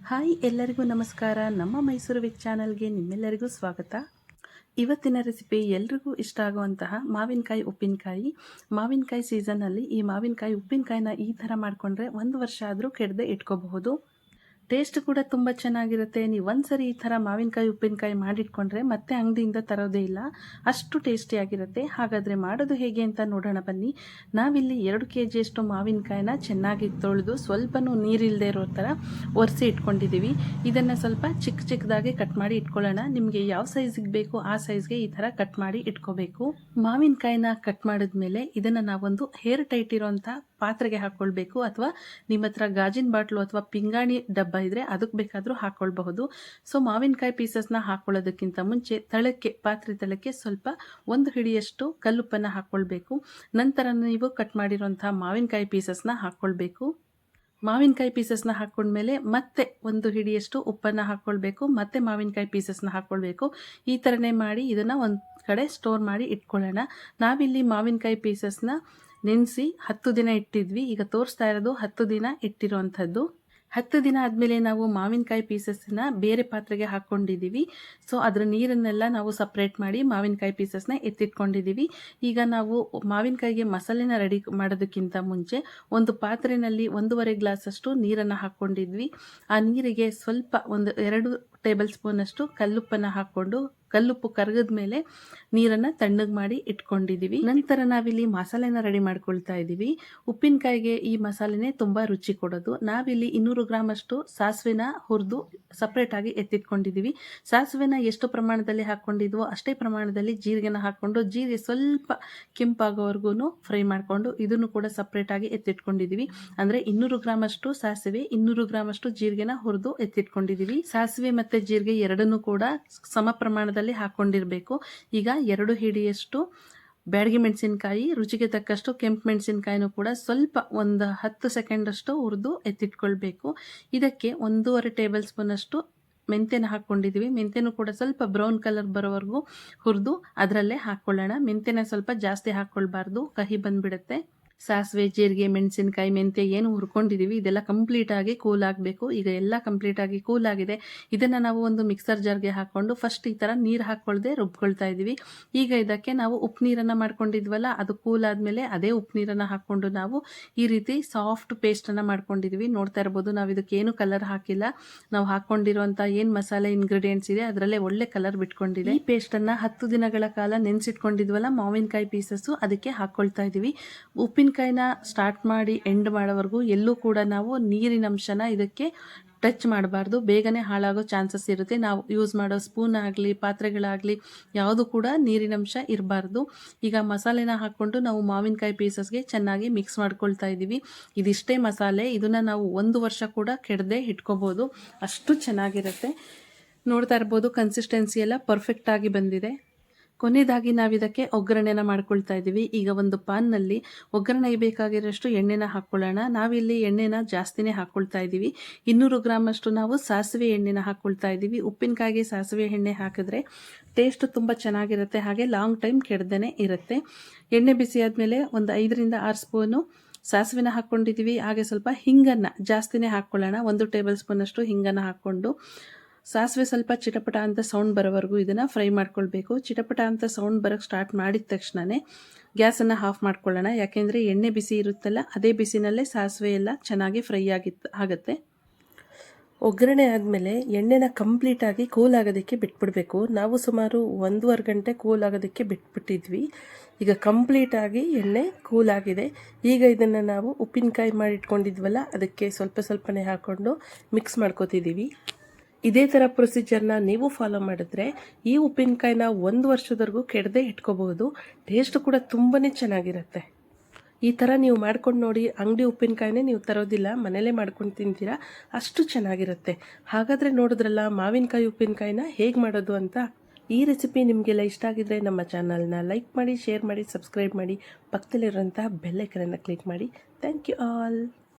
Hi ಎಲ್ಲರಿಗೂ ನಮಸ್ಕಾರ. ನಮ್ಮ ಮೈಸೂರು ವಿಕ್ ಚಾನಲ್ಗೆ ನಿಮ್ಮೆಲ್ಲರಿಗೂ ಸ್ವಾಗತ. ಇವತ್ತಿನ ರೆಸಿಪಿ ಎಲ್ರಿಗೂ ಇಷ್ಟ ಆಗುವಂತಹ ಮಾವಿನಕಾಯಿ ಉಪ್ಪಿನಕಾಯಿ. ಮಾವಿನಕಾಯಿ ಸೀಸನ್ನಲ್ಲಿ ಈ ಮಾವಿನಕಾಯಿ ಉಪ್ಪಿನಕಾಯಿನ ಈ ಥರ ಮಾಡಿಕೊಂಡ್ರೆ 1 ವರ್ಷ ಆದರೂ ಕೆಡದೆ ಇಟ್ಕೋಬಹುದು. ಟೇಸ್ಟ್ ಕೂಡ ತುಂಬ ಚೆನ್ನಾಗಿರುತ್ತೆ. ನೀವು ಒಂದ್ಸರಿ ಈ ಥರ ಮಾವಿನಕಾಯಿ ಉಪ್ಪಿನಕಾಯಿ ಮಾಡಿಟ್ಕೊಂಡ್ರೆ ಮತ್ತೆ ಅಂಗಡಿಯಿಂದ ತರೋದೇ ಇಲ್ಲ, ಅಷ್ಟು ಟೇಸ್ಟಿಯಾಗಿರುತ್ತೆ. ಹಾಗಾದರೆ ಮಾಡೋದು ಹೇಗೆ ಅಂತ ನೋಡೋಣ ಬನ್ನಿ. ನಾವಿಲ್ಲಿ 2 kg ಅಷ್ಟು ಮಾವಿನಕಾಯಿನ ಚೆನ್ನಾಗಿ ತೊಳೆದು ಸ್ವಲ್ಪನೂ ನೀರಿಲ್ಲದೆ ಇರೋ ಥರ ಒರೆಸಿ ಇಟ್ಕೊಂಡಿದ್ದೀವಿ. ಇದನ್ನು ಸ್ವಲ್ಪ ಚಿಕ್ಕದಾಗಿ ಕಟ್ ಮಾಡಿ ಇಟ್ಕೊಳ್ಳೋಣ. ನಿಮಗೆ ಯಾವ ಸೈಜಿಗೆ ಬೇಕು ಆ ಸೈಜ್ಗೆ ಈ ಥರ ಕಟ್ ಮಾಡಿ ಇಟ್ಕೋಬೇಕು. ಮಾವಿನಕಾಯಿನ ಕಟ್ ಮಾಡಿದ್ಮೇಲೆ ಇದನ್ನು ನಾವೊಂದು ಹೇರ್ ಟೈಟ್ ಇರೋಂಥ ಪಾತ್ರೆಗೆ ಹಾಕ್ಕೊಳ್ಬೇಕು, ಅಥವಾ ನಿಮ್ಮ ಹತ್ರ ಗಾಜಿನ ಬಾಟ್ಲು ಅಥವಾ ಪಿಂಗಾಣಿ ಡಬ್ಬ ಇದ್ರೆ ಅದಕ್ಕೆ ಬೇಕಾದರೂ ಹಾಕ್ಕೊಳ್ಬಹುದು. ಸೊ ಮಾವಿನಕಾಯಿ ಪೀಸಸ್ನ ಹಾಕ್ಕೊಳ್ಳೋದಕ್ಕಿಂತ ಮುಂಚೆ ಪಾತ್ರೆ ತಳಕ್ಕೆ ಸ್ವಲ್ಪ 1 ಹಿಡಿಯಷ್ಟು ಕಲ್ಲುಪ್ಪನ್ನು ಹಾಕ್ಕೊಳ್ಬೇಕು. ನಂತರ ನೀವು ಕಟ್ ಮಾಡಿರೋಂಥ ಮಾವಿನಕಾಯಿ ಪೀಸಸ್ನ ಹಾಕ್ಕೊಳ್ಬೇಕು. ಮಾವಿನಕಾಯಿ ಪೀಸಸ್ನ ಹಾಕ್ಕೊಂಡ್ಮೇಲೆ ಮತ್ತೆ 1 ಹಿಡಿಯಷ್ಟು ಉಪ್ಪನ್ನು ಹಾಕ್ಕೊಳ್ಬೇಕು, ಮತ್ತೆ ಮಾವಿನಕಾಯಿ ಪೀಸಸ್ನ ಹಾಕ್ಕೊಳ್ಬೇಕು. ಈ ಥರನೇ ಮಾಡಿ ಇದನ್ನು ಒಂದು ಕಡೆ ಸ್ಟೋರ್ ಮಾಡಿ ಇಟ್ಕೊಳ್ಳೋಣ. ನಾವಿಲ್ಲಿ ಮಾವಿನಕಾಯಿ ಪೀಸಸ್ನ ನೆನೆಸಿ 10 ದಿನ ಇಟ್ಟಿದ್ವಿ. ಈಗ ತೋರಿಸ್ತಾ ಇರೋದು 10 ದಿನ ಇಟ್ಟಿರೋವಂಥದ್ದು. 10 ದಿನ ಆದಮೇಲೆ ನಾವು ಮಾವಿನಕಾಯಿ ಪೀಸಸ್ನ ಬೇರೆ ಪಾತ್ರೆಗೆ ಹಾಕ್ಕೊಂಡಿದ್ದೀವಿ. ಸೊ ಅದರ ನೀರನ್ನೆಲ್ಲ ನಾವು ಸಪ್ರೇಟ್ ಮಾಡಿ ಮಾವಿನಕಾಯಿ ಪೀಸಸ್ನ ಎತ್ತಿಟ್ಕೊಂಡಿದ್ದೀವಿ. ಈಗ ನಾವು ಮಾವಿನಕಾಯಿಗೆ ಮಸಾಲೆನ ರೆಡಿ ಮಾಡೋದಕ್ಕಿಂತ ಮುಂಚೆ ಒಂದು ಪಾತ್ರೆಯಲ್ಲಿ 1.5 ಗ್ಲಾಸಷ್ಟು ನೀರನ್ನು ಹಾಕ್ಕೊಂಡಿದ್ವಿ. ಆ ನೀರಿಗೆ ಸ್ವಲ್ಪ 2 ಟೇಬಲ್ ಸ್ಪೂನಷ್ಟು ಕಲ್ಲುಪ್ಪನ್ನು ಹಾಕ್ಕೊಂಡು, ಕಲ್ಲುಪ್ಪು ಕರಗಿದ ಮೇಲೆ ನೀರನ್ನು ತಣ್ಣಗೆ ಮಾಡಿ ಇಟ್ಕೊಂಡಿದ್ದೀವಿ. ನಂತರ ನಾವಿಲ್ಲಿ ಮಸಾಲೆನ ರೆಡಿ ಮಾಡ್ಕೊಳ್ತಾ ಇದ್ದೀವಿ. ಉಪ್ಪಿನಕಾಯಿಗೆ ಈ ಮಸಾಲೆನೇ ತುಂಬ ರುಚಿ ಕೊಡೋದು. ನಾವಿಲ್ಲಿ 200 ಗ್ರಾಮ್ ಅಷ್ಟು ಸಾಸಿವೆನ ಹುರಿದು ಸಪ್ರೇಟಾಗಿ ಎತ್ತಿಟ್ಕೊಂಡಿದ್ದೀವಿ. ಸಾಸಿವೆನ ಎಷ್ಟು ಪ್ರಮಾಣದಲ್ಲಿ ಹಾಕ್ಕೊಂಡಿದ್ವೋ ಅಷ್ಟೇ ಪ್ರಮಾಣದಲ್ಲಿ ಜೀರಿಗೆನ ಹಾಕ್ಕೊಂಡು, ಜೀರಿಗೆ ಸ್ವಲ್ಪ ಕೆಂಪಾಗೋವರೆಗೂ ಫ್ರೈ ಮಾಡಿಕೊಂಡು ಇದನ್ನು ಕೂಡ ಸಪ್ರೇಟಾಗಿ ಎತ್ತಿಟ್ಕೊಂಡಿದ್ದೀವಿ. ಅಂದರೆ 200 ಗ್ರಾಮ್ ಅಷ್ಟು ಸಾಸಿವೆ, 200 ಗ್ರಾಮ್ ಅಷ್ಟು ಜೀರಿಗೆನ ಹುರಿದು ಎತ್ತಿಟ್ಕೊಂಡಿದ್ದೀವಿ. ಸಾಸಿವೆ ಮತ್ತು ಜೀರಿಗೆ ಎರಡನ್ನೂ ಕೂಡ ಸಮ ಪ್ರಮಾಣದಲ್ಲಿ ಹಾಕ್ಕೊಂಡಿರಬೇಕು. ಈಗ 2 ಹಿಡಿಯಷ್ಟು ಬ್ಯಾಡಗಿ ಮೆಣಸಿನಕಾಯಿ, ರುಚಿಗೆ ತಕ್ಕಷ್ಟು ಕೆಂಪು ಮೆಣಸಿನಕಾಯಿನೂ ಕೂಡ ಸ್ವಲ್ಪ 10 ಸೆಕೆಂಡ್ ಅಷ್ಟು ಹುರಿದು ಎತ್ತಿಟ್ಕೊಳ್ಬೇಕು. ಇದಕ್ಕೆ 1.5 ಟೇಬಲ್ ಸ್ಪೂನ್ ಅಷ್ಟು ಮೆಂತ್ಯನ ಹಾಕ್ಕೊಂಡಿದ್ದೀವಿ. ಮೆಂತ್ಯನೂ ಕೂಡ ಸ್ವಲ್ಪ ಬ್ರೌನ್ ಕಲರ್ ಬರೋವರೆಗೂ ಹುರಿದು ಅದರಲ್ಲೇ ಹಾಕ್ಕೊಳ್ಳೋಣ. ಮೆಂತ್ಯನ ಸ್ವಲ್ಪ ಜಾಸ್ತಿ ಹಾಕ್ಕೊಳ್ಬಾರ್ದು, ಕಹಿ ಬಂದುಬಿಡುತ್ತೆ. ಸಾಸಿವೆ, ಜೀರಿಗೆ, ಮೆಣಸಿನಕಾಯಿ, ಮೆಂತ್ಯ ಏನು ಹುರ್ಕೊಂಡಿದ್ದೀವಿ ಇದೆಲ್ಲ ಕಂಪ್ಲೀಟಾಗಿ ಕೂಲ್ ಆಗಬೇಕು. ಈಗ ಎಲ್ಲ ಕಂಪ್ಲೀಟಾಗಿ ಕೂಲ್ ಆಗಿದೆ. ಇದನ್ನು ನಾವು ಒಂದು ಮಿಕ್ಸರ್ ಜಾರ್ಗೆ ಹಾಕ್ಕೊಂಡು ಫಸ್ಟ್ ಈ ಥರ ನೀರು ಹಾಕ್ಕೊಳ್ದೆ ರುಬ್ಕೊಳ್ತಾ ಇದ್ದೀವಿ. ಈಗ ಇದಕ್ಕೆ ನಾವು ಉಪ್ಪು ನೀರನ್ನು ಮಾಡ್ಕೊಂಡಿದ್ವಲ್ಲ, ಅದು ಕೂಲ್ ಆದಮೇಲೆ ಅದೇ ಉಪ್ಪು ನೀರನ್ನು ಹಾಕ್ಕೊಂಡು ನಾವು ಈ ರೀತಿ ಸಾಫ್ಟ್ ಪೇಸ್ಟನ್ನು ಮಾಡ್ಕೊಂಡಿದ್ದೀವಿ. ನೋಡ್ತಾ ಇರ್ಬೋದು, ನಾವು ಇದಕ್ಕೇನು ಕಲರ್ ಹಾಕಿಲ್ಲ. ನಾವು ಹಾಕ್ಕೊಂಡಿರುವಂಥ ಏನು ಮಸಾಲೆ ಇಂಗ್ರೀಡಿಯೆಂಟ್ಸ್ ಇದೆ ಅದರಲ್ಲೇ ಒಳ್ಳೆ ಕಲರ್ ಬಿಟ್ಕೊಂಡಿದೆ. ಈ ಪೇಸ್ಟನ್ನು 10 ದಿನಗಳ ಕಾಲ ನೆನೆಸಿಟ್ಕೊಂಡಿದ್ವಲ್ಲ ಮಾವಿನಕಾಯಿ ಪೀಸಸ್ಸು, ಅದಕ್ಕೆ ಹಾಕ್ಕೊಳ್ತಾ ಇದ್ದೀವಿ. ಉಪ್ಪಿನಕಾಯಿನ ಸ್ಟಾರ್ಟ್ ಮಾಡಿ ಎಂಡ್ ಮಾಡೋವರೆಗೂ ಎಲ್ಲೂ ಕೂಡ ನಾವು ನೀರಿನ ಅಂಶನ ಇದಕ್ಕೆ ಟಚ್ ಮಾಡಬಾರ್ದು, ಬೇಗನೆ ಹಾಳಾಗೋ ಚಾನ್ಸಸ್ ಇರುತ್ತೆ. ನಾವು ಯೂಸ್ ಮಾಡೋ ಸ್ಪೂನ್ ಆಗಲಿ ಪಾತ್ರೆಗಳಾಗಲಿ ಯಾವುದು ಕೂಡ ನೀರಿನಂಶ ಇರಬಾರ್ದು. ಈಗ ಮಸಾಲೆನ ಹಾಕ್ಕೊಂಡು ನಾವು ಮಾವಿನಕಾಯಿ ಪೀಸಸ್ಗೆ ಚೆನ್ನಾಗಿ ಮಿಕ್ಸ್ ಮಾಡ್ಕೊಳ್ತಾ ಇದ್ದೀವಿ. ಇದಿಷ್ಟೇ ಮಸಾಲೆ, ಇದನ್ನು ನಾವು 1 ವರ್ಷ ಕೂಡ ಕೆಡದೆ ಇಟ್ಕೋಬೋದು, ಅಷ್ಟು ಚೆನ್ನಾಗಿರುತ್ತೆ. ನೋಡ್ತಾ ಇರ್ಬೋದು, ಕನ್ಸಿಸ್ಟೆನ್ಸಿ ಎಲ್ಲ ಪರ್ಫೆಕ್ಟಾಗಿ ಬಂದಿದೆ. ಕೊನೆಯದಾಗಿ ನಾವು ಇದಕ್ಕೆ ಒಗ್ಗರಣೆನ ಮಾಡ್ಕೊಳ್ತಾ ಇದ್ದೀವಿ. ಈಗ ಒಂದು ಪಾನ್ನಲ್ಲಿ ಒಗ್ಗರಣೆಗೆ ಬೇಕಾಗಿರೋಷ್ಟು ಎಣ್ಣೆನ ಹಾಕ್ಕೊಳ್ಳೋಣ. ನಾವಿಲ್ಲಿ ಎಣ್ಣೆನ ಜಾಸ್ತಿನೇ ಹಾಕ್ಕೊಳ್ತಾ ಇದ್ದೀವಿ. 200 ಗ್ರಾಮ್ ಅಷ್ಟು ನಾವು ಸಾಸಿವೆ ಎಣ್ಣೆನ ಹಾಕ್ಕೊಳ್ತಾ ಇದ್ದೀವಿ. ಉಪ್ಪಿನಕಾಯಿಗೆ ಸಾಸಿವೆ ಎಣ್ಣೆ ಹಾಕಿದ್ರೆ ಟೇಸ್ಟ್ ತುಂಬ ಚೆನ್ನಾಗಿರುತ್ತೆ, ಹಾಗೆ ಲಾಂಗ್ ಟೈಮ್ ಕೆಡದೇ ಇರುತ್ತೆ. ಎಣ್ಣೆ ಬಿಸಿ ಆದಮೇಲೆ ಒಂದು 5 ರಿಂದ 6 ಸ್ಪೂನು ಸಾಸಿವೆನ ಹಾಕ್ಕೊಂಡಿದ್ದೀವಿ. ಹಾಗೆ ಸ್ವಲ್ಪ ಹಿಂಗನ್ನು ಜಾಸ್ತಿನೇ ಹಾಕ್ಕೊಳ್ಳೋಣ. 1 ಟೇಬಲ್ ಸ್ಪೂನ್ ಅಷ್ಟು ಹಿಂಗನ್ನು ಹಾಕ್ಕೊಂಡು ಸಾಸಿವೆ ಸ್ವಲ್ಪ ಚಿಟಪಟ ಅಂತ ಸೌಂಡ್ ಬರೋವರೆಗೂ ಇದನ್ನು ಫ್ರೈ ಮಾಡ್ಕೊಳ್ಬೇಕು. ಚಿಟಪಟ ಅಂತ ಸೌಂಡ್ ಬರೋಕ್ಕೆ ಸ್ಟಾರ್ಟ್ ಮಾಡಿದ ತಕ್ಷಣವೇ ಗ್ಯಾಸನ್ನು ಆಫ್ ಮಾಡ್ಕೊಳ್ಳೋಣ. ಯಾಕೆಂದರೆ ಎಣ್ಣೆ ಬಿಸಿ ಇರುತ್ತಲ್ಲ, ಅದೇ ಬಿಸಿನಲ್ಲೇ ಸಾಸಿವೆ ಎಲ್ಲ ಚೆನ್ನಾಗಿ ಫ್ರೈ ಆಗುತ್ತೆ. ಒಗ್ಗರಣೆ ಆದಮೇಲೆ ಎಣ್ಣೆನ ಕಂಪ್ಲೀಟಾಗಿ ಕೂಲ್ ಆಗೋದಕ್ಕೆ ಬಿಟ್ಬಿಡಬೇಕು. ನಾವು ಸುಮಾರು 1.5 ಗಂಟೆ ಕೂಲ್ ಆಗೋದಕ್ಕೆ ಬಿಟ್ಬಿಟ್ಟಿದ್ವಿ. ಈಗ ಕಂಪ್ಲೀಟಾಗಿ ಎಣ್ಣೆ ಕೂಲ್ ಆಗಿದೆ. ಈಗ ಇದನ್ನು ನಾವು ಉಪ್ಪಿನಕಾಯಿ ಮಾಡಿಟ್ಕೊಂಡಿದ್ವಲ್ಲ ಅದಕ್ಕೆ ಸ್ವಲ್ಪನೇ ಹಾಕ್ಕೊಂಡು ಮಿಕ್ಸ್ ಮಾಡ್ಕೊತಿದ್ದೀವಿ. ಇದೇ ಥರ ಪ್ರೊಸೀಜರ್ನ ನೀವು ಫಾಲೋ ಮಾಡಿದ್ರೆ ಈ ಉಪ್ಪಿನಕಾಯಿನ 1 ವರ್ಷದವರೆಗೂ ಕೆಡದೆ ಇಟ್ಕೋಬಹುದು. ಟೇಸ್ಟ್ ಕೂಡ ತುಂಬಾ ಚೆನ್ನಾಗಿರುತ್ತೆ. ಈ ಥರ ನೀವು ಮಾಡ್ಕೊಂಡು ನೋಡಿ. ಅಂಗಡಿ ಉಪ್ಪಿನಕಾಯಿನೇ ನೀವು ತರೋದಿಲ್ಲ, ಮನೇಲೇ ಮಾಡ್ಕೊಂಡು ತಿಂತೀರಾ, ಅಷ್ಟು ಚೆನ್ನಾಗಿರುತ್ತೆ. ಹಾಗಾದರೆ ನೋಡಿದ್ರಲ್ಲ ಮಾವಿನಕಾಯಿ ಉಪ್ಪಿನಕಾಯಿನ ಹೇಗೆ ಮಾಡೋದು ಅಂತ. ಈ ರೆಸಿಪಿ ನಿಮಗೆಲ್ಲ ಇಷ್ಟ ಆಗಿದ್ರೆ ನಮ್ಮ ಚಾನಲ್ನ ಲೈಕ್ ಮಾಡಿ, ಶೇರ್ ಮಾಡಿ, ಸಬ್ಸ್ಕ್ರೈಬ್ ಮಾಡಿ, ಪಕ್ಕದಲ್ಲಿರುವಂಥ ಬೆಲ್ ಐಕನನ್ನು ಕ್ಲಿಕ್ ಮಾಡಿ. Thank you all.